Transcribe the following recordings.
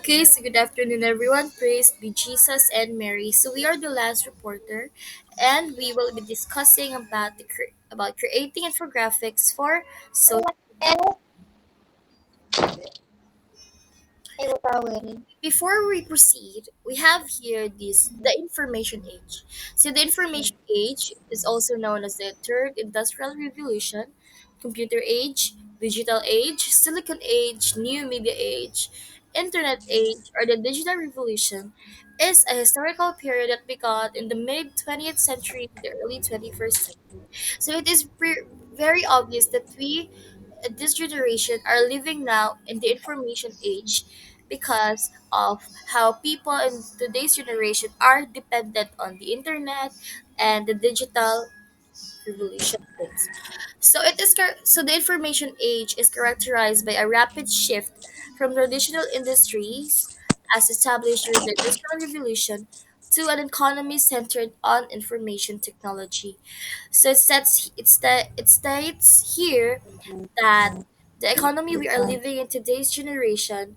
Okay, so good afternoon, everyone. Praise be Jesus and Mary. So we are the last reporter, and we will be discussing about about creating infographics for social. Before we proceed, we have here the information age. So the information age is also known as the third industrial revolution, computer age, digital age, silicon age, new media age, internet age, or the digital revolution is a historical period that began in the mid 20th century to the early 21st century. So it is very obvious that this generation are living now in the information age because of how people in today's generation are dependent on the internet and the digital revolution things. So the information age is characterized by a rapid shift from traditional industries as established during the industrial revolution to an economy centered on information technology. So it states here that the economy we are living in today's generation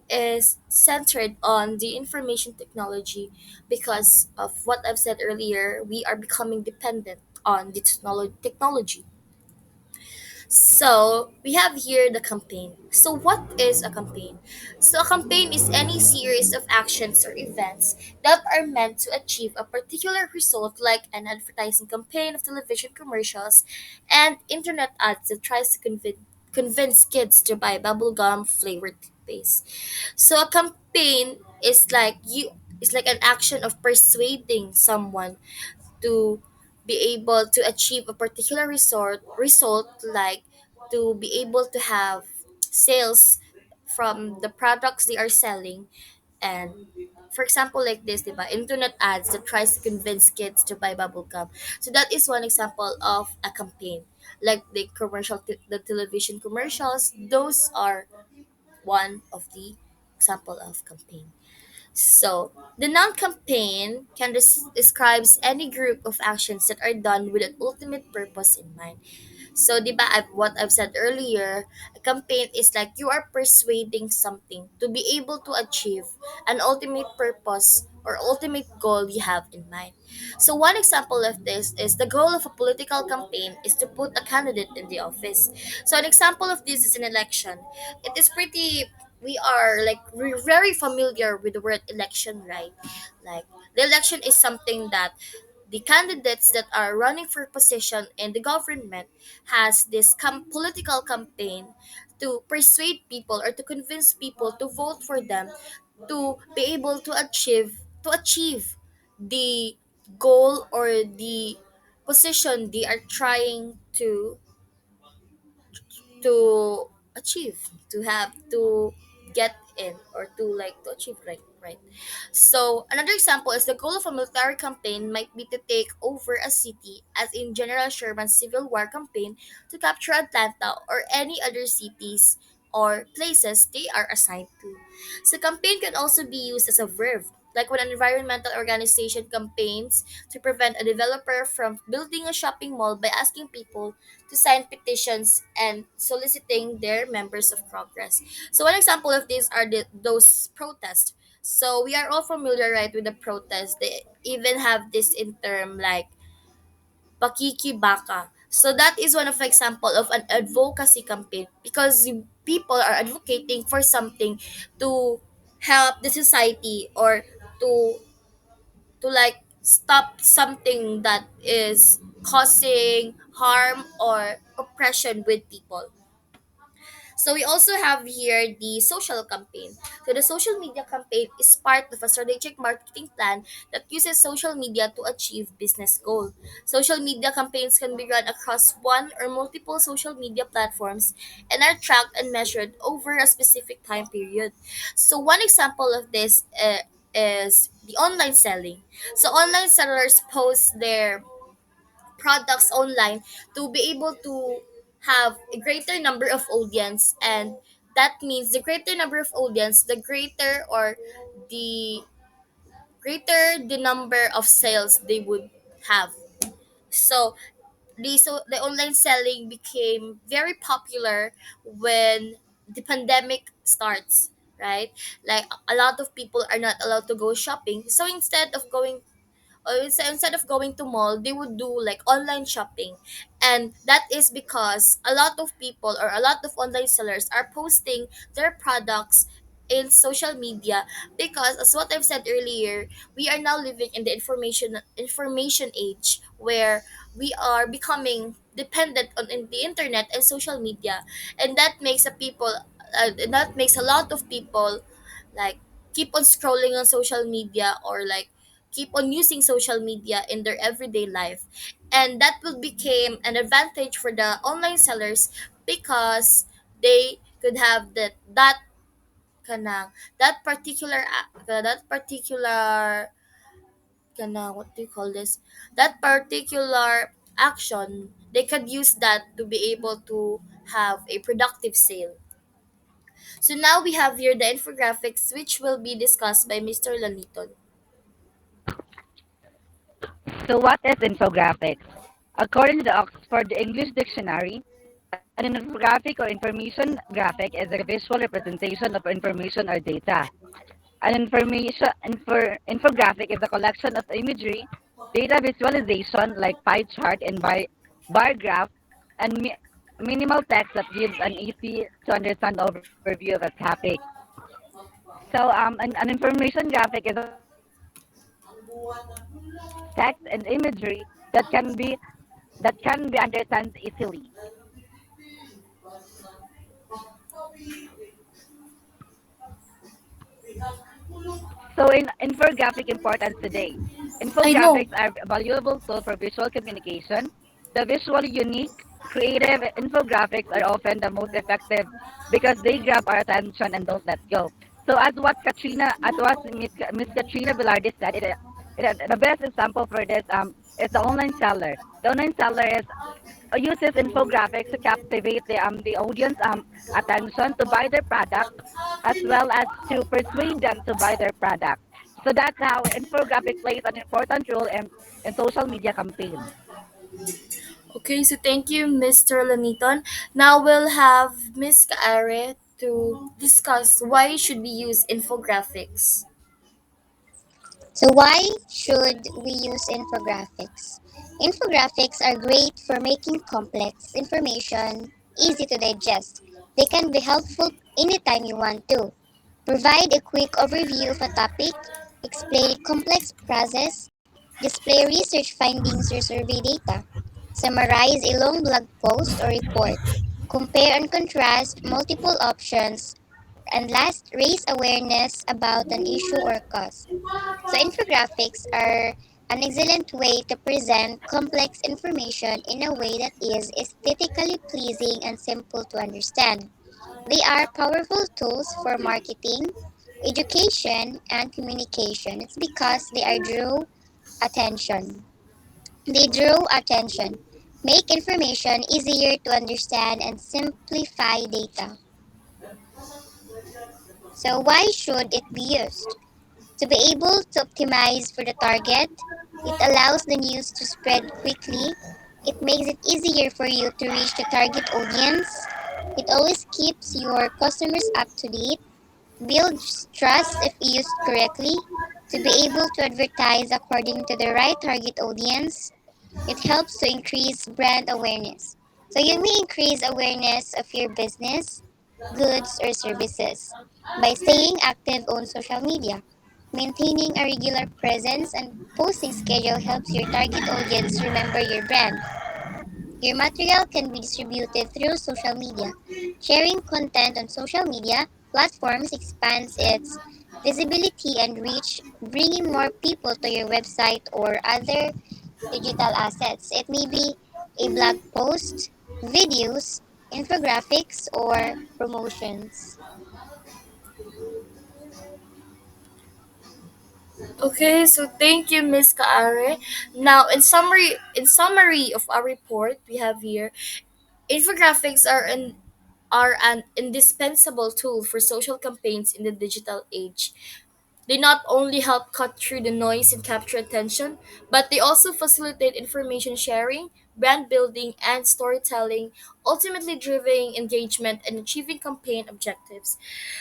is centered on the information technology because of what I've said earlier. We are becoming dependent on the technology. So we have here the campaign. So what is a campaign? So a campaign is any series of actions or events that are meant to achieve a particular result, like an advertising campaign of television commercials and internet ads that tries to convince kids to buy bubblegum flavored toothpaste. So a campaign is like an action of persuading someone to be able to achieve a particular result, like to be able to have sales from the products they are selling. And for example, like this, diba? Internet ads that tries to convince kids to buy bubblegum. So that is one example of a campaign. Like the television commercials, those are one of the example of campaign. So, the noun campaign can describes any group of actions that are done with an ultimate purpose in mind. So, di ba, what I've said earlier, a campaign is like you are persuading something to be able to achieve an ultimate purpose or ultimate goal you have in mind. So, one example of this is the goal of a political campaign is to put a candidate in the office. So, an example of this is an election. It is pretty, we are like we're very familiar with the word election, right? Like, the election is something that the candidates that are running for position in the government has this political campaign to persuade people or to convince people to vote for them to be able to achieve the goal or the position they are trying to achieve, to have to get in, or to like to achieve, right. So another example is the goal of a military campaign might be to take over a city, as in General Sherman's Civil War campaign, to capture Atlanta or any other cities or places they are assigned to. So campaign can also be used as a verb, like when an environmental organization campaigns to prevent a developer from building a shopping mall by asking people to sign petitions and soliciting their members of progress. So one example of this are those protests. So we are all familiar, right, with the protests. They even have this in term like pakikibaka. So that is one of example of an advocacy campaign because people are advocating for something to help the society or to like stop something that is causing harm or oppression with people. So we also have here the social campaign. So the social media campaign is part of a strategic marketing plan that uses social media to achieve business goal. Social media campaigns can be run across one or multiple social media platforms and are tracked and measured over a specific time period. So one example of this is the online selling. So online sellers post their products online to be able to have a greater number of audience, and that means the greater number of audience, the the greater the number of sales they would have. So the online selling became very popular when the pandemic starts. right? Like a lot of people are not allowed to go shopping. So instead of going to mall, they would do like online shopping. And that is because a lot of people or a lot of online sellers are posting their products in social media, because as what I've said earlier, we are now living in the information age where we are becoming dependent on the internet and social media. And that makes a lot of people like keep on scrolling on social media, or like keep on using social media in their everyday life. And that will become an advantage for the online sellers, because they could have that kanang that particular kanang what do you call this, that particular action, they could use that to be able to have a productive sale. So now we have here the infographics, which will be discussed by Mr. Laniton. So, what is infographics? According to the Oxford English Dictionary, an infographic or information graphic is a visual representation of information or data. Infographic is a collection of imagery, data visualization like pie chart and bar graph, and minimal text that gives an easy to understand overview of a topic. So, an information graphic is a collection of text and imagery that can be understood easily. So, in infographic importance today, I know. infographics are a valuable tool for visual communication. The visually unique, creative infographics are often the most effective because they grab our attention and don't let go. So, as what Miss Katrina Velarde said, the best example for this is the online seller. The online seller uses infographics to captivate the audience attention to buy their product, as well as to persuade them to buy their product. So that's how infographic plays an important role in social media campaigns. Okay, so thank you, Mr. Laniton. Now we'll have Miss Kaare to discuss why should we use infographics. So, why should we use infographics? Infographics are great for making complex information easy to digest. They can be helpful anytime you want to. Provide a quick overview of a topic, explain a complex process, display research findings or survey data, summarize a long blog post or report, compare and contrast multiple options, and last, raise awareness about an issue or cause. So infographics are an excellent way to present complex information in a way that is aesthetically pleasing and simple to understand. They are powerful tools for marketing, education, and communication. It's because attention. They draw attention, make information easier to understand, and simplify data. So why should it be used? To be able to optimize for the target, it allows the news to spread quickly. It makes it easier for you to reach the target audience. It always keeps your customers up to date, builds trust if used correctly. To be able to advertise according to the right target audience, it helps to increase brand awareness. So you may increase awareness of your business, goods, or services by staying active on social media. Maintaining a regular presence and posting schedule helps your target audience remember your brand. Your material can be distributed through social media. Sharing content on social media platforms expands its visibility and reach, bringing more people to your website or other digital assets. It may be a blog post, videos, infographics, or promotions. Okay, so thank you, Miss Kaare. Now, in summary of our report, we have here infographics are an indispensable tool for social campaigns in the digital age. They not only help cut through the noise and capture attention, but they also facilitate information sharing, brand building, and storytelling, ultimately driving engagement and achieving campaign objectives.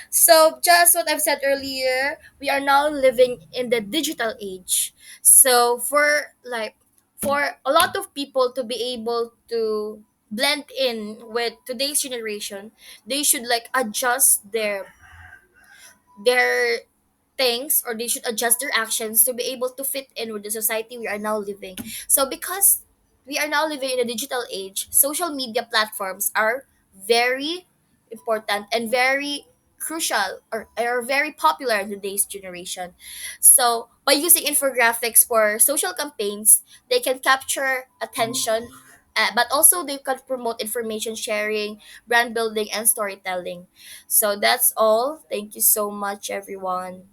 So, just what I've said earlier, we are now living in the digital age. So, for a lot of people to be able to blend in with today's generation, they should like adjust their things, or they should adjust their actions to be able to fit in with the society we are now living. So because we are now living in a digital age, social media platforms are very important and very crucial, or are very popular in today's generation. So by using infographics for social campaigns, they can capture attention, but also they can promote information sharing, brand building, and storytelling. So that's all. Thank you so much, everyone.